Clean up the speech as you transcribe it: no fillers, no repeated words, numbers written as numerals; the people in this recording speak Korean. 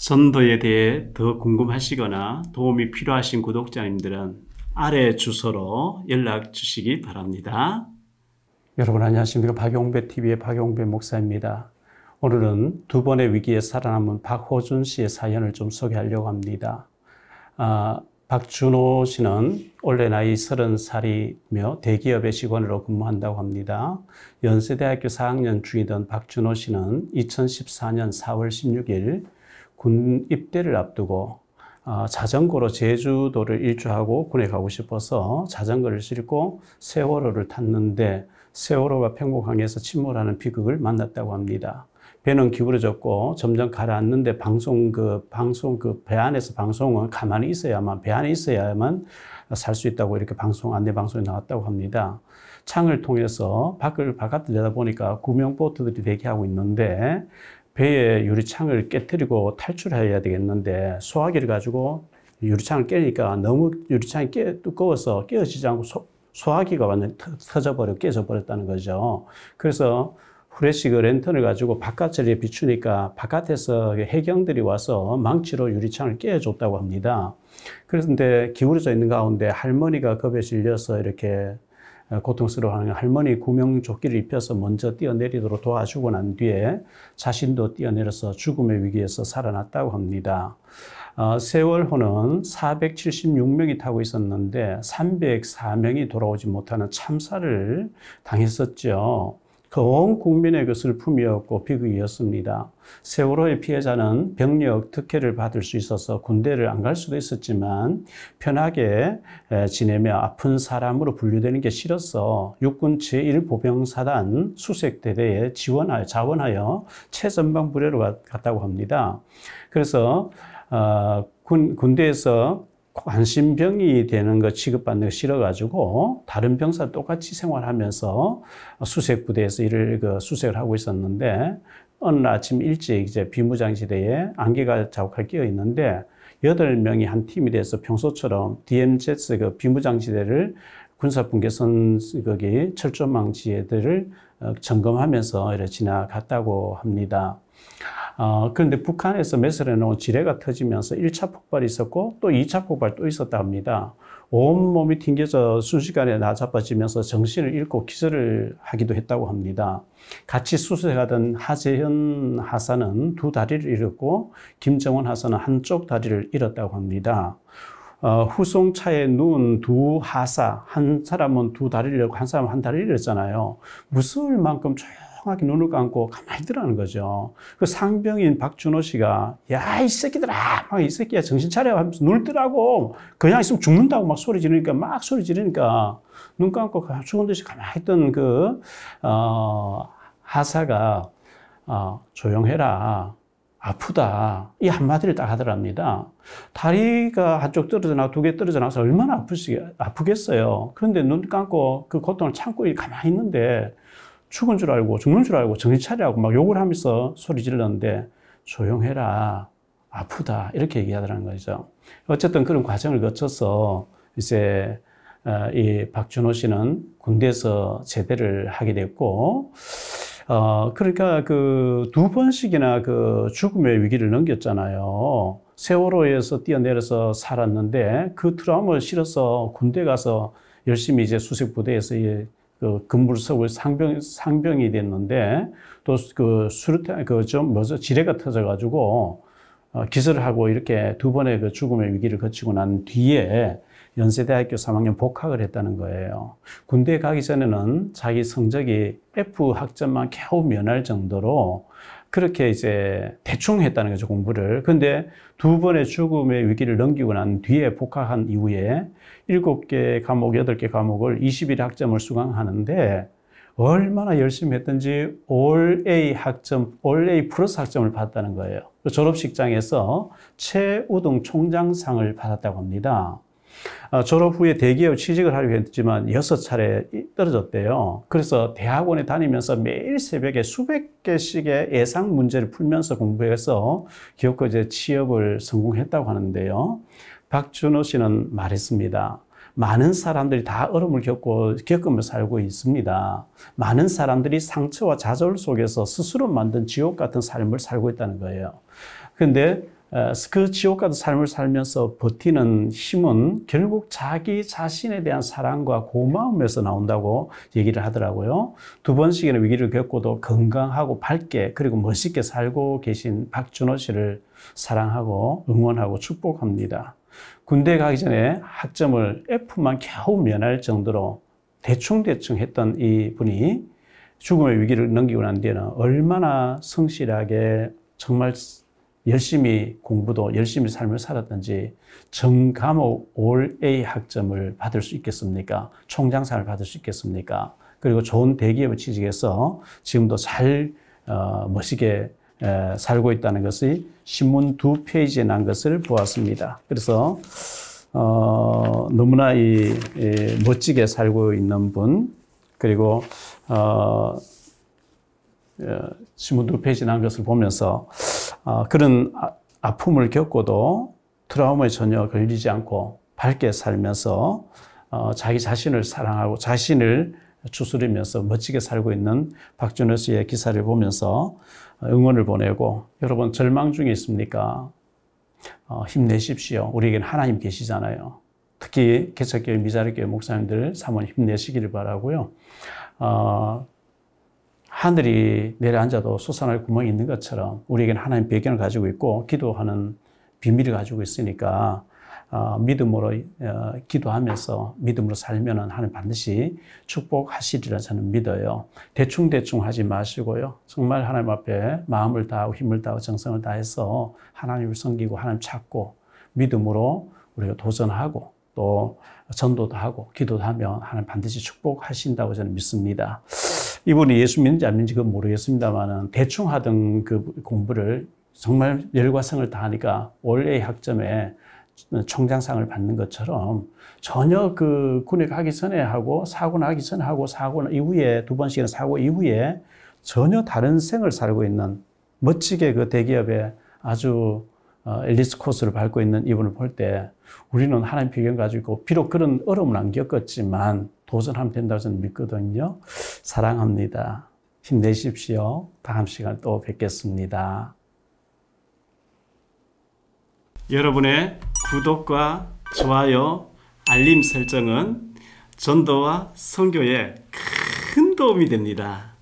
전도에 대해 더 궁금하시거나 도움이 필요하신 구독자님들은 아래 주소로 연락 주시기 바랍니다. 여러분 안녕하십니까. 박용배TV의 박용배 목사입니다. 오늘은 두 번의 위기에 살아남은 박호준 씨의 사연을 좀 소개하려고 합니다. 박준호 씨는 올해 나이 30살이며 대기업의 직원으로 근무한다고 합니다. 연세대학교 4학년 중이던 박준호 씨는 2014년 4월 16일 군 입대를 앞두고 자전거로 제주도를 일주하고 군에 가고 싶어서 자전거를 싣고 세월호를 탔는데 세월호가 평범항에서 침몰하는 비극을 만났다고 합니다. 배는 기울어졌고 점점 가라앉는데 배 안에서 방송은 가만히 있어야만, 배 안에 있어야만 살 수 있다고 이렇게 안내 방송이 나왔다고 합니다. 창을 통해서 바깥을 내다보니까 구명보트들이 대기하고 있는데 배의 유리창을 깨뜨리고 탈출해야 되겠는데 소화기를 가지고 유리창을 깨니까 너무 유리창이 두꺼워서 깨어지지 않고 소화기가 완전히 깨져버렸다는 거죠. 그래서 후레쉬 랜턴을 가지고 바깥을 비추니까 바깥에서 해경들이 와서 망치로 유리창을 깨워줬다고 합니다. 그런데 기울어져 있는 가운데 할머니가 겁에 질려서 이렇게 고통스러워하는 할머니 구명조끼를 입혀서 먼저 뛰어내리도록 도와주고 난 뒤에 자신도 뛰어내려서 죽음의 위기에서 살아났다고 합니다. 세월호는 476명이 타고 있었는데 304명이 돌아오지 못하는 참사를 당했었죠. 온 국민의 그 슬픔이었고 비극이었습니다. 세월호의 피해자는 병력 특혜를 받을 수 있어서 군대를 안 갈 수도 있었지만 편하게 지내며 아픈 사람으로 분류되는 게 싫어서 육군 제1보병사단 수색대대에 자원하여 최전방부대로 갔다고 합니다. 그래서 군대에서 관심병이 되는 거 취급받는 거 싫어가지고 다른 병사 똑같이 생활하면서 수색부대에서 수색을 하고 있었는데 어느 날 아침 일찍 이제 비무장지대에 안개가 자욱하게 끼어 있는데 8명이 한 팀이 돼서 평소처럼 DMZ 비무장지대를 군사분계선 철조망지대를 점검하면서 이렇게 지나갔다고 합니다. 그런데 북한에서 매설해 놓은 지뢰가 터지면서 1차 폭발이 있었고 또 2차 폭발 또 있었다 합니다. 온몸이 튕겨져 순식간에 나자빠지면서 정신을 잃고 기절을 하기도 했다고 합니다. 같이 수색하던 하재현 하사는 2다리를 잃었고 김정원 하사는 한쪽 다리를 잃었다고 합니다. 후송차에 누운 두 하사, 한 사람은 2다리를 잃고 한 사람은 한 다리를 잃었잖아요. 무서울 만큼 조용하게 눈을 감고 가만히 있더라는 거죠. 그 상병인 박준호 씨가 야, 이 새끼들아, 이 새끼야 정신 차려 하면서 눈을 뜨라고 그냥 있으면 죽는다고 막 소리 지르니까 눈 감고 죽은 듯이 가만히 있던 하사가 조용해라. 아프다. 이 한마디를 딱 하더랍니다. 다리가 한쪽 떨어져 나고 2개 떨어져 나서 얼마나 아프겠어요. 그런데 눈 감고 그 고통을 참고 가만히 있는데 죽는 줄 알고 정신 차리라고 막 욕을 하면서 소리 질렀는데 조용해라. 아프다. 이렇게 얘기하더라는 거죠. 어쨌든 그런 과정을 거쳐서 이제 이 박준호 씨는 군대에서 제대를 하게 됐고 그러니까 그 2번씩이나 그 죽음의 위기를 넘겼잖아요. 세월호에서 뛰어내려서 살았는데 그 트라우마를 실어서 군대 가서 열심히 이제 수색부대에서 근무를 서고 상병이 됐는데 또 지뢰가 터져가지고 기절을 하고 이렇게 2번의 그 죽음의 위기를 거치고 난 뒤에 연세대학교 3학년 복학을 했다는 거예요. 군대 가기 전에는 자기 성적이 F 학점만 겨우 면할 정도로 그렇게 이제 대충 했다는 거죠, 공부를. 근데 2번의 죽음의 위기를 넘기고 난 뒤에 복학한 이후에 7개 과목, 8개 과목을 21 학점을 수강하는데 얼마나 열심히 했든지 올 A 플러스 학점을 받았다는 거예요. 졸업식장에서 최우등 총장상을 받았다고 합니다. 졸업 후에 대기업 취직을 하려고 했지만 6차례 떨어졌대요. 그래서 대학원에 다니면서 매일 새벽에 수백 개씩의 예상 문제를 풀면서 공부해서 기업과 이제 취업을 성공했다고 하는데요. 박준호 씨는 말했습니다. 많은 사람들이 다 어려움을 겪으며 살고 있습니다. 많은 사람들이 상처와 좌절 속에서 스스로 만든 지옥 같은 삶을 살고 있다는 거예요. 그런데 그 지옥 같은 삶을 살면서 버티는 힘은 결국 자기 자신에 대한 사랑과 고마움에서 나온다고 얘기를 하더라고요. 두 번씩이나 위기를 겪고도 건강하고 밝게 그리고 멋있게 살고 계신 박준호 씨를 사랑하고 응원하고 축복합니다. 군대 가기 전에 학점을 F만 겨우 면할 정도로 대충대충 했던 이 분이 죽음의 위기를 넘기고 난 뒤에는 얼마나 성실하게 정말 열심히 공부도 열심히 삶을 살았던지 전 과목 올 A 학점을 받을 수 있겠습니까? 총장상을 받을 수 있겠습니까? 그리고 좋은 대기업에 취직해서 지금도 잘 멋있게 살고 있다는 것이 신문 2페이지에 난 것을 보았습니다. 그래서 너무나 멋지게 살고 있는 분, 그리고 신문 2페이지에 난 것을 보면서 그런 아픔을 겪고도 트라우마에 전혀 걸리지 않고 밝게 살면서 자기 자신을 사랑하고 자신을 추스리면서 멋지게 살고 있는 박준호 씨의 기사를 보면서 응원을 보내고, 여러분 절망 중에 있습니까? 힘내십시오. 우리에게는 하나님 계시잖아요. 특히 개척교회 미자립교회 목사님들 사모님 힘내시기를 바라고요. 하늘이 내려앉아도 솟아날 구멍이 있는 것처럼 우리에게는 하나님 배경을 가지고 있고 기도하는 비밀을 가지고 있으니까 믿음으로 기도하면서 믿음으로 살면 하나님 반드시 축복하시리라 저는 믿어요. 대충대충 하지 마시고요. 정말 하나님 앞에 마음을 다하고 힘을 다하고 정성을 다해서 하나님을 섬기고 하나님 찾고 믿음으로 우리가 도전하고 또 전도도 하고 기도도 하면 하나님 반드시 축복하신다고 저는 믿습니다. 이분이 예수 믿는지 안 믿는지 그건 모르겠습니다만은 대충 하던 그 공부를 정말 열과 성을 다하니까 올 A 학점에 총장상을 받는 것처럼 전혀 그 군에 가기 전에 하고 사고 나기 전에 하고 사고 이후에 두 번씩이나 사고 이후에 전혀 다른 생을 살고 있는 멋지게 그 대기업에 아주 엘리트 코스를 밟고 있는 이분을 볼 때 우리는 하나님 배경 가지고 있고 비록 그런 어려움은 안 겪었지만 도전하면 된다고 저는 믿거든요. 사랑합니다. 힘내십시오. 다음 시간에 또 뵙겠습니다. 여러분의 구독과 좋아요, 알림 설정은 전도와 선교에 큰 도움이 됩니다.